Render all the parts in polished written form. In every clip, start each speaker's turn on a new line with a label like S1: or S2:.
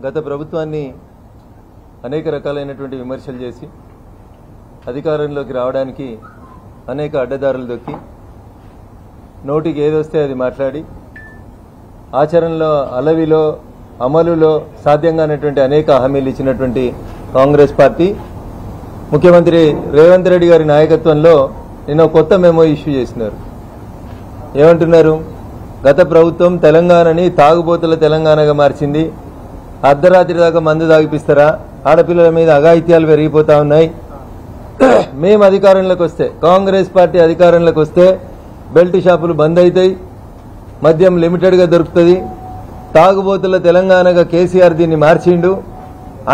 S1: గత ప్రభుత్వాన్ని అనేక రకాలైనటువంటి విమర్శలు చేసి అధికారంలోకి రావడానికి అనేక అడ్డదారులు దొక్కి నోటికి ఏదొస్తే అది మాట్లాడి ఆచరణలో అలవిలో అమలులో సాధ్యంగానటువంటి అనేక హామీలు ఇచ్చినటువంటి కాంగ్రెస్ పార్టీ ముఖ్యమంత్రి రేవంత్ రెడ్డి గారి నాయకత్వంలో నిన్న కొత్త మెమో ఇష్యూ చేసినారు. ఏమంటున్నారు? గత ప్రభుత్వం తెలంగాణని తాగుబోతుల తెలంగాణగా మార్చింది. అర్ధరాత్రి దాకా మందు తాగిపిస్తారా? ఆడపిల్లల మీద అఘాయిత్యాలు పెరిగిపోతా ఉన్నాయి. మేము అధికారంలోకి వస్తే, కాంగ్రెస్ పార్టీ అధికారంలోకి వస్తే బెల్ట్ షాపులు బంద్ అవుతాయి, మద్యం లిమిటెడ్గా దొరుకుతుంది. తాగుబోతుల తెలంగాణగా కేసీఆర్ దీన్ని మార్చిండు.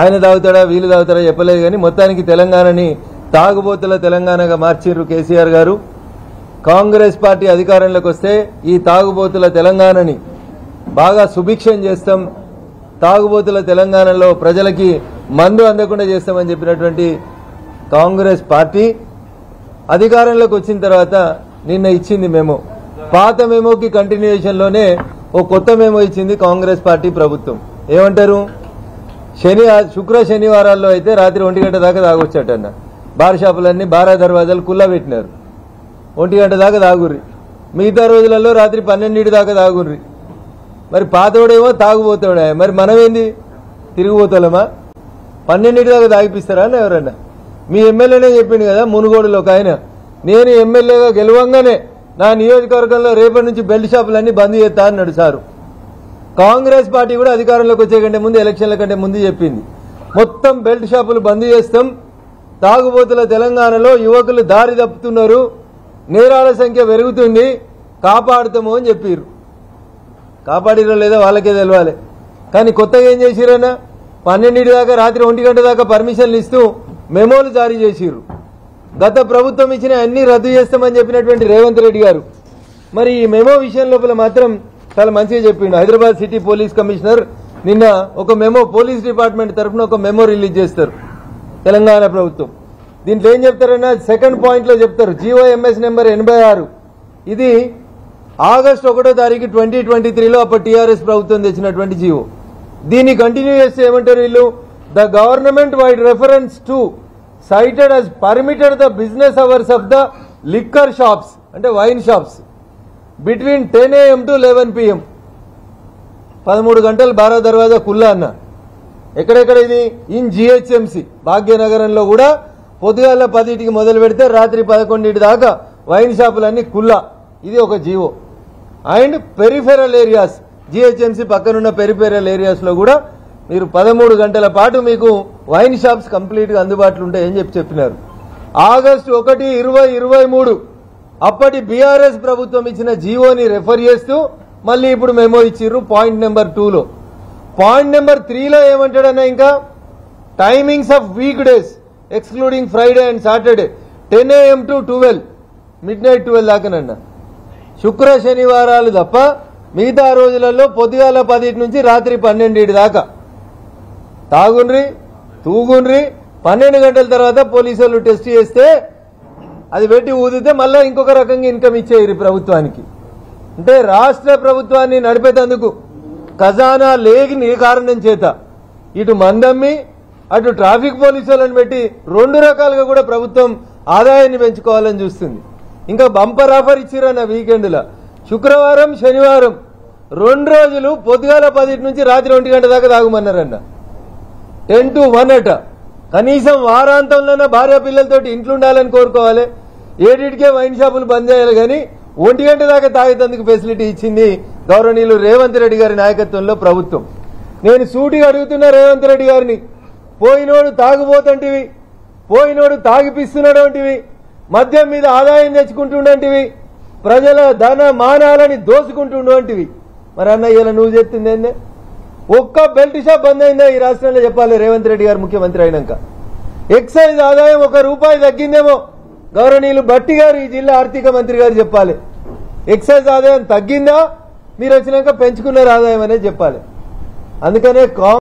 S1: ఆయన తాగుతాడా వీళ్ళు తాగుతాడా చెప్పలేదు, కానీ మొత్తానికి తెలంగాణని తాగుబోతుల తెలంగాణగా మార్చిర్రు కేసీఆర్ గారు. కాంగ్రెస్ పార్టీ అధికారంలోకి వస్తే ఈ తాగుబోతుల తెలంగాణని బాగా సుభిక్షం చేస్తాం, తాగుబోతుల తెలంగాణలో ప్రజలకి మందు అందకుండా చేస్తామని చెప్పినటువంటి కాంగ్రెస్ పార్టీ అధికారంలోకి వచ్చిన తర్వాత నిన్న ఇచ్చింది మెమో. పాత మెమోకి కంటిన్యూయేషన్లోనే ఓ కొత్త మెమో ఇచ్చింది కాంగ్రెస్ పార్టీ ప్రభుత్వం. ఏమంటారు? శుక్ర శనివారాల్లో అయితే రాత్రి 1 గంట దాకా తాగొచ్చాటన్న. బార్ షాపులన్నీ బారా దర్వాజాలు కుల్లా పెట్టినారు. 1 గంట దాకా తాగుర్రి, మిగతా రోజులలో రాత్రి 12 దాకా తాగుర్రి. మరి పాతోడేమో తాగుపోతాడే, మరి మనమేంది తిరిగిపోతామా? 12 దాకా తాగిపిస్తారా అని ఎవరన్నా? మీ ఎమ్మెల్యేనే చెప్పిండు కదా మునుగోడులో ఒక ఆయన, నేను ఎమ్మెల్యేగా గెలవంగానే నా నియోజకవర్గంలో రేపటి నుంచి బెల్ట్ షాపులన్నీ బంద్ చేస్తా అన్నాడు సారు. కాంగ్రెస్ పార్టీ కూడా అధికారంలోకి వచ్చే కంటే ముందు, ఎలక్షన్ల కంటే ముందు చెప్పింది మొత్తం బెల్ట్ షాపులు బంద్ చేస్తాం, తాగుబోతుల తెలంగాణలో యువకులు దారి తప్పుతున్నారు, నేరాల సంఖ్య పెరుగుతుంది, కాపాడుతాము అని చెప్పారు. కాపాడిరో లేదో వాళ్ళకే తెలవాలి. కానీ కొత్తగా ఏం చేసిరన్నా? 12 దాకా రాత్రి 1 గంట దాకా పర్మిషన్లు ఇస్తూ మెమోలు జారీ చేసిర్రు. గత ప్రభుత్వం ఇచ్చిన అన్ని రద్దు చేస్తామని చెప్పినటువంటి రేవంత్ రెడ్డి గారు మరి ఈ మెమో విషయం లోపల మాత్రం చాలా మంచిగా చెప్పిండు. హైదరాబాద్ సిటీ పోలీస్ కమిషనర్ నిన్న ఒక మెమో, పోలీస్ డిపార్ట్మెంట్ తరఫున ఒక మెమో రిలీజ్ చేస్తారు తెలంగాణ ప్రభుత్వం. దీంట్లో ఏం చెప్తారన్నా? సెకండ్ పాయింట్ లో చెప్తారు, GOMS నెంబర్ 86. ఇది ఆగస్టు 1వ తారీఖు 2023లో అప్పటి టీఆర్ఎస్ ప్రభుత్వం తెచ్చినటువంటి జీవో. దీన్ని కంటిన్యూ చేస్తే ఏమంటారు వీళ్ళు? The government vide reference to cited as permitted the business hours of the liquor shops, అంటే wine shops, between 10 AM to 11 PM. 13 గంటలు బారా దర్వాజా కుల్లా అన్న. ఎక్కడెక్కడ ఇది? ఇన్ GHMC భాగ్యనగరంలో కూడా పొద్దుగాల 10కి మొదలు పెడితే రాత్రి 11 దాకా వైన్ షాపులన్నీ కుల్లా. ఇది ఒక GO. And peripheral areas, GHMC పక్కనున్న పెరిఫెరల్ ఏరియాస్ లో కూడా మీరు 13 గంటల పాటు మీకు వైన్ షాప్స్ కంప్లీట్ గా అందుబాటులో ఉంటాయని చెప్పినారు. ఆగస్టు 1, 2023 అప్పటి బీఆర్ఎస్ ప్రభుత్వం ఇచ్చిన జీవోని రెఫర్ చేస్తూ మళ్ళీ ఇప్పుడు మెమో ఇచ్చిర్రు పాయింట్ నెంబర్ 2లో. పాయింట్ నెంబర్ 3లో ఏమంటాడన్నా? ఇంకా timings of weekdays excluding Friday and Saturday 10 AM to 12, midnight 12 దాకానన్నా. శుక్ర శనివారాలు తప్ప మిగతా రోజులలో పొద్దుగాల 10 నుంచి రాత్రి 12 దాకా తాగుండ్రి, తూగుండ్రి. 12 గంటల తర్వాత పోలీసు వాళ్ళు టెస్ట్ చేస్తే అది పెట్టి ఊదితే మళ్ళా ఇంకొక రకంగా ఇన్కమ్ ఇచ్చేది ప్రభుత్వానికి. అంటే రాష్ట్ర ప్రభుత్వాన్ని నడిపేందుకు ఖజానా లేని కారణం చేత ఇటు మందమ్మి అటు ట్రాఫిక్ పోలీసు వాళ్ళని పెట్టి 2 రకాలుగా కూడా ప్రభుత్వం ఆదాయాన్ని పెంచుకోవాలని చూస్తుంది. ఇంకా బంపర్ ఆఫర్ ఇచ్చిరన్న వీకెండ్లో శుక్రవారం శనివారం 2 రోజులు పొద్దుగాల 10 నుంచి రాత్రి 1 గంట దాకా తాగుమన్నారన్న. 10 to 1 అట. కనీసం వారాంతంలోనే భార్య పిల్లలతోటి ఇంట్లో ఉండాలని కోరుకోవాలి. 7కే వైన్ షాపులు బంద్ చేయాలి, కానీ 1 గంట దాకా తాగేందుకు ఫెసిలిటీ ఇచ్చింది గౌరవనీయులు రేవంత్ రెడ్డి గారి నాయకత్వంలో ప్రభుత్వం. నేను సూటిగా అడుగుతున్నా రేవంత్ రెడ్డి గారిని, పోయినోడు తాగుబోతంటివి, పోయినోడు తాగిపిస్తున్నాడంటివి, మద్యం మీద ఆదాయం తెచ్చుకుంటుండంటివి, ప్రజల ధన మానాలని దోసుకుంటుండంటివి. మరి అన్న ఇలా నువ్వు చెప్తుంది ఏందే? ఒక్క బెల్ట్ షాప్ బంద్ అయిందా ఈ రాష్ట్రంలో? చెప్పాలి రేవంత్ రెడ్డి గారు ముఖ్యమంత్రి అయినాక. ఎక్సైజ్ ఆదాయం ₹1 తగ్గిందేమో గౌరవనీయులు భట్టి గారు, ఈ జిల్లా ఆర్థిక మంత్రి గారు చెప్పాలి. ఎక్సైజ్ ఆదాయం తగ్గిందా, మీరు వచ్చినాక పెంచుకున్నారు ఆదాయం అనేది చెప్పాలి. అందుకనే